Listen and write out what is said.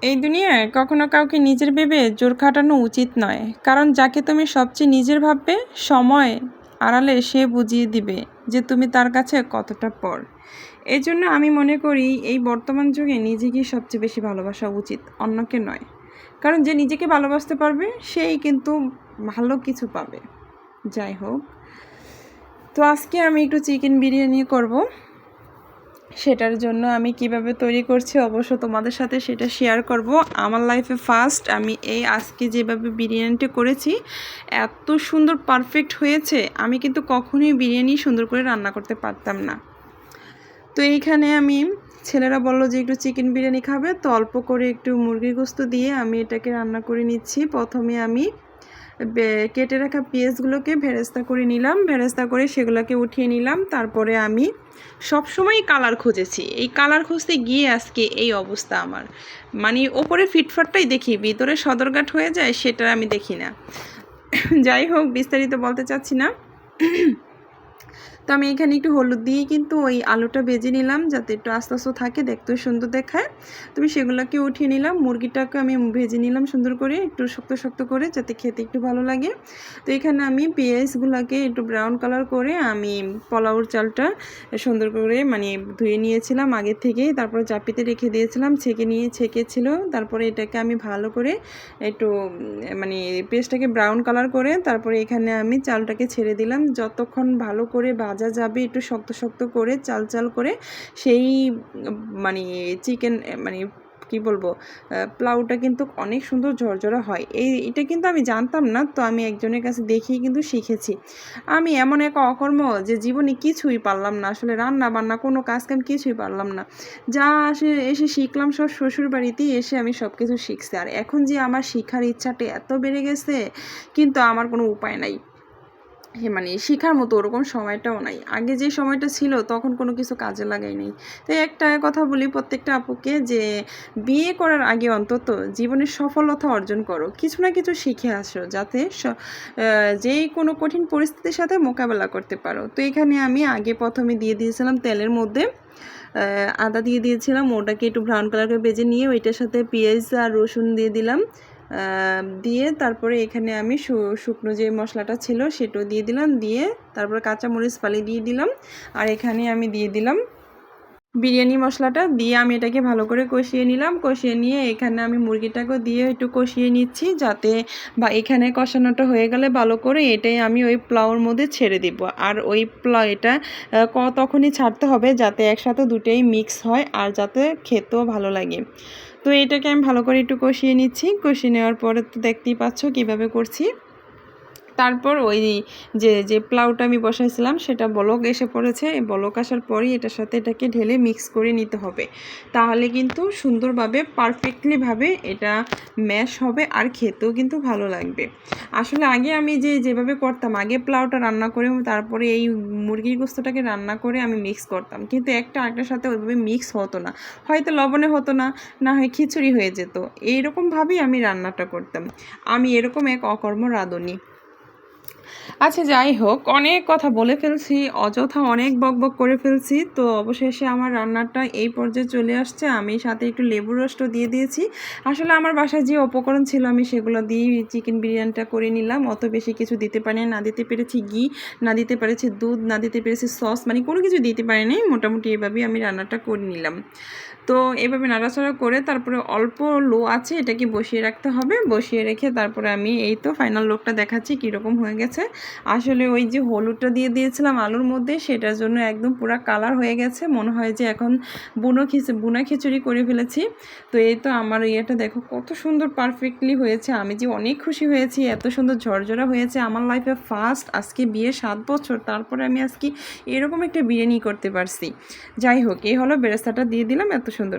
এই দুনিয়ায় কখনো কাউকে নিজের ভেবে জোর খাটানো উচিত নয়, কারণ যাকে তুমি সবচেয়ে নিজের ভাববে সময় আড়ালে সে বুঝিয়ে দিবে যে তুমি তার কাছে কতটা পর। এই জন্য আমি মনে করি এই বর্তমান যুগে নিজেকেই সবচেয়ে বেশি ভালোবাসা উচিত, অন্যকে নয়। কারণ যে নিজেকে ভালোবাসতে পারবে সেই কিন্তু ভালো কিছু পাবে। যাই হোক, তো আজকে আমি একটু চিকেন বিরিয়ানি করব। সেটার জন্য আমি কিভাবে তৈরি করছি অবশ্য তোমাদের সাথে সেটা শেয়ার করব। আমার লাইফে ফার্স্ট আমি এই আজকে যেভাবে বিরিয়ানিটা করেছি এত সুন্দর পারফেক্ট হয়েছে, আমি কিন্তু কখনোই বিরিয়ানি সুন্দর করে রান্না করতে পারতাম না। তো এইখানে আমি ছেলেরা বললো যে একটু চিকেন বিরিয়ানি খাবে, তো অল্প করে একটু মুরগির গোস্ত দিয়ে আমি এটাকে রান্না করে নিচ্ছি। প্রথমে আমি কেটে রাখা পেঁয়াজগুলোকে ভেরেস্তা করে নিলাম, ভেরেস্তা করে সেগুলোকে উঠিয়ে নিলাম। তারপরে আমি সবসময় কালার খুঁজেছি, এই কালার খুঁজতে গিয়ে আজকে এই অবস্থা আমার। মানে ওপরে ফিটফাটটাই দেখি, ভিতরে সদরঘাট হয়ে যায় সেটা আমি দেখি না। যাই হোক, বিস্তারিত বলতে চাচ্ছি না। তো আমি এখানে একটু হলুদ দিয়ে কিন্তু ওই আলুটা ভেজে নিলাম যাতে একটু আস্তে আস্তে থাকে, দেখতেও সুন্দর দেখায়। তুমি সেগুলোকে উঠিয়ে নিলাম, মুরগিটাকে আমি ভেজে নিলাম সুন্দর করে, একটু শক্ত শক্ত করে, যাতে খেতে একটু ভালো লাগে। তো এখানে আমি পেঁয়াজগুলোকে একটু ব্রাউন কালার করে আমি পোলাওর চালটা সুন্দর করে মানে ধুয়ে নিয়েছিলাম আগের থেকেই, তারপরে চাপিতে রেখে দিয়েছিলাম, ছেঁকেছিল। তারপরে এটাকে আমি ভালো করে একটু মানে পেস্টটাকে ব্রাউন কালার করে তারপরে এখানে আমি চালটাকে ছেড়ে দিলাম। যতক্ষণ ভালো করে ভাজা যাবে একটু শক্ত শক্ত করে চাল চাল করে, সেই মানে চিকেন মানে কি বলবো, পোলাওটা কিন্তু অনেক সুন্দর ঝরঝরা হয়। এটা কিন্তু আমি জানতাম না, তো আমি একজনের কাছে দেখিয়ে কিন্তু শিখেছি। আমি এমন এক অকর্ম যে জীবনে কিছুই পারলাম না, আসলে রান্না বান্না কোনো কাজ কাম কিছুই পারলাম না। যা এসে শিখলাম সব শ্বশুর বাড়িতেই এসে আমি সব কিছু শিখছি। আর এখন যে আমার শিখার ইচ্ছাটা এত বেড়ে গেছে, কিন্তু আমার কোনো উপায় নাই, মানে শেখার মতো ওরকম সময়টাও নাই। আগে যে সময়টা ছিল তখন কোনো কিছু কাজে লাগাই নাই। তাই একটা কথা বলি প্রত্যেকটা আপুকে, যে বিয়ে করার আগে অন্তত জীবনের সফলতা অর্জন করো, কিছু না কিছু শিখে আসো, যাতে যেই কোনো কঠিন পরিস্থিতির সাথে মোকাবেলা করতে পারো। তো এখানে আমি আগে প্রথমে দিয়ে দিয়েছিলাম তেলের মধ্যে আদা দিয়ে দিয়েছিলাম, ওটাকে একটু ব্রাউন কালার করে ভেজে নিয়ে ওইটার সাথে পেঁয়াজ আর রসুন দিয়ে দিলাম। দিয়ে তারপরে এখানে আমি শুকনো যে মশলাটা ছিল সেটাও দিয়ে দিলাম, দিয়ে তারপরে কাঁচামরিচ ফালি দিয়ে দিলাম। আর এখানে আমি দিয়ে দিলাম বিরিয়ানি মশলাটা, দিয়ে আমি এটাকে ভালো করে কষিয়ে নিলাম। কষিয়ে নিয়ে এখানে আমি মুরগিটাকেও দিয়ে একটু কষিয়ে নিচ্ছি, যাতে বা এখানে কষানোটা হয়ে গেলে ভালো করে এটাই আমি ওই পোলাওর মধ্যে ছেড়ে দিব। আর ওই পোলাও এটা তখনই ছাড়তে হবে যাতে একসাথে দুটোই মিক্স হয় আর যাতে খেতেও ভালো লাগে। তো এটাকে আমি ভালো করে একটু কষিয়ে নিচ্ছি। কষিয়ে নেওয়ার পরে তো দেখতেই পাচ্ছ কীভাবে করছি। তারপর ওই যে পোলাওটা আমি বসাইছিলাম সেটা বলক এসে পড়েছে। এই বলক আসার পরই এটার সাথে এটাকে ঢেলে মিক্স করে নিতে হবে, তাহলে কিন্তু সুন্দরভাবে পারফেক্টলিভাবে এটা ম্যাশ হবে আর খেতেও কিন্তু ভালো লাগবে। আসলে আগে আমি যেভাবে করতাম, আগে পোলাওটা রান্না করে তারপরে এই মুরগির গোস্তটাকে রান্না করে আমি মিক্স করতাম, কিন্তু একটা আরেকটার সাথে ওইভাবে মিক্স হতো না, হয়তো লবণে হতো না, না হয় খিচুড়ি হয়ে যেত। এইরকমভাবেই আমি রান্নাটা করতাম। আমি এরকম এক অকর্ম রাঁধুনি। আচ্ছা, যাই হোক, অনেক কথা বলে ফেলছি, অযথা অনেক বকবক করে ফেলছি। তো অবশেষে আমার রান্নাটা এই পর্যায়ে চলে আসছে। আমি সাথে একটু লেবুর রসও দিয়ে দিয়েছি। আসলে আমার বাসায় যে উপকরণ ছিল আমি সেগুলো দিয়েই চিকেন বিরিয়ানিটা করে নিলাম। অত বেশি কিছু দিতে পারিনি, না দিতে পেরেছি ঘি, না দিতে পেরেছি দুধ, না দিতে পেরেছি সস, মানে কোনো কিছু দিতে পারিনি। মোটামুটি এভাবেই আমি রান্নাটা করে নিলাম। তো এভাবে নাড়াচাড়া করে তারপরে অল্প লো আছে এটাকে বসিয়ে রাখতে হবে। বসিয়ে রেখে তারপরে আমি এই তো ফাইনাল লুকটা দেখাচ্ছি কীরকম হয়ে গেছে। আসলে ওই যে হলুদটা দিয়ে দিয়েছিলাম আলুর মধ্যে, সেটার জন্য একদম পুরো কালার হয়ে গেছে, মনে হয় যে এখন বুনা খিচুড়ি করে ফেলেছি। তো এই তো আমার ইয়েটা দেখো কত সুন্দর পারফেক্টলি হয়েছে। আমি যে অনেক খুশি হয়েছি, এত সুন্দর ঝরঝরা হয়েছে। আমার লাইফে ফার্স্ট, আজকে বিয়ে 7 বছর, তারপরে আমি আজকে এরকম একটা বিরিয়ানি করতে পারছি। যাই হোক, এই হলো বেরেস্তাটা দিয়ে দিলাম, এত সুন্দর।